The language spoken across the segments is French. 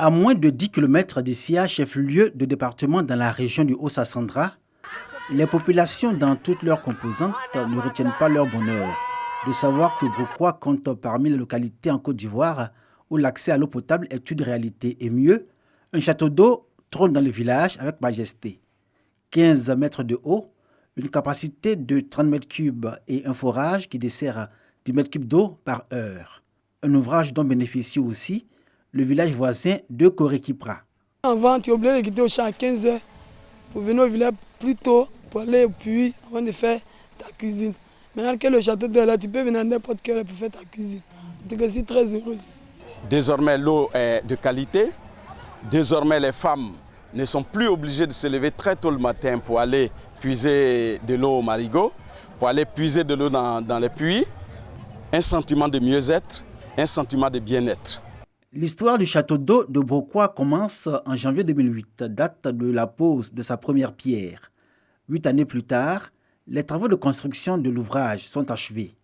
À moins de 10 km d'Essia, chef-lieu de département dans la région du Haut-Sassandra, les populations dans toutes leurs composantes ne retiennent pas leur bonheur de savoir que Brocquois compte parmi les localités en Côte d'Ivoire où l'accès à l'eau potable est une réalité. Et mieux, un château d'eau trône dans le village avec majesté. 15 mètres de haut, une capacité de 30 mètres cubes et un forage qui dessert 10 mètres cubes d'eau par heure. Un ouvrage dont bénéficie aussi le village voisin de Korekipra. Avant, tu es obligé de quitter au champ à 15 heures pour venir au village plus tôt pour aller au puits avant de faire ta cuisine. Maintenant que le château d'eau est là, tu peux venir à n'importe quelle heure pour faire ta cuisine. Donc je suis très heureuse. Désormais, l'eau est de qualité. Désormais, les femmes ne sont plus obligées de se lever très tôt le matin pour aller puiser de l'eau au marigot, pour aller puiser de l'eau dans les puits. Un sentiment de mieux-être, un sentiment de bien-être. L'histoire du château d'eau de Brocquois commence en janvier 2008, date de la pose de sa première pierre. 8 années plus tard, les travaux de construction de l'ouvrage sont achevés.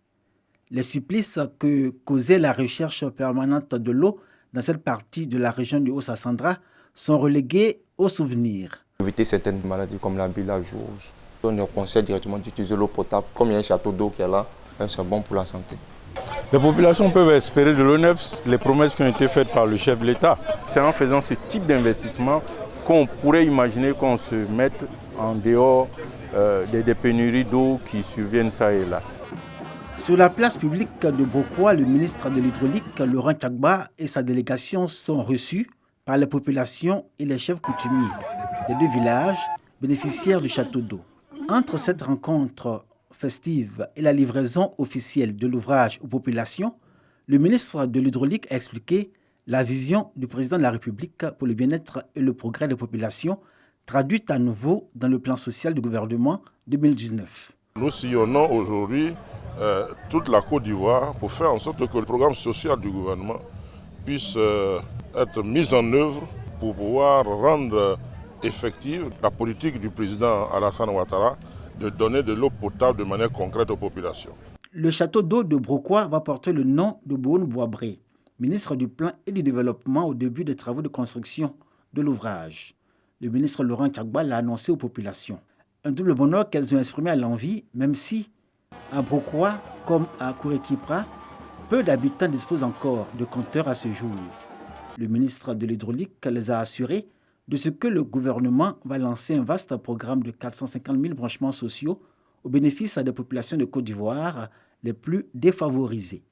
Les supplices que causait la recherche permanente de l'eau dans cette partie de la région du Haut-Sassandra sont relégués au souvenir. Éviter certaines maladies comme la bilharziose. On nous conseille directement d'utiliser l'eau potable. Comme il y a un château d'eau qui est là, c'est bon pour la santé. Les populations peuvent espérer de l'ONEF les promesses qui ont été faites par le chef de l'État. C'est en faisant ce type d'investissement qu'on pourrait imaginer qu'on se mette en dehors des pénuries d'eau qui surviennent ça et là. Sur la place publique de Brocquois, le ministre de l'Hydraulique, Laurent Tchagba, et sa délégation sont reçus par les populations et les chefs coutumiers des deux villages bénéficiaires du château d'eau. Entre cette rencontre festive et la livraison officielle de l'ouvrage aux populations, le ministre de l'Hydraulique a expliqué la vision du président de la République pour le bien-être et le progrès des populations, traduite à nouveau dans le plan social du gouvernement 2019. Nous sillonnons aujourd'hui toute la Côte d'Ivoire pour faire en sorte que le programme social du gouvernement puisse être mis en œuvre pour pouvoir rendre effective la politique du président Alassane Ouattara de donner de l'eau potable de manière concrète aux populations. Le château d'eau de Brocquois va porter le nom de Boun Boabré, ministre du Plan et du Développement au début des travaux de construction de l'ouvrage. Le ministre Laurent Tchagba l'a annoncé aux populations. Un double bonheur qu'elles ont exprimé à l'envi, même si, à Brocquois comme à Korekipra, peu d'habitants disposent encore de compteurs à ce jour. Le ministre de l'Hydraulique les a assurés de ce que le gouvernement va lancer un vaste programme de 450 000 branchements sociaux au bénéfice des populations de Côte d'Ivoire les plus défavorisées.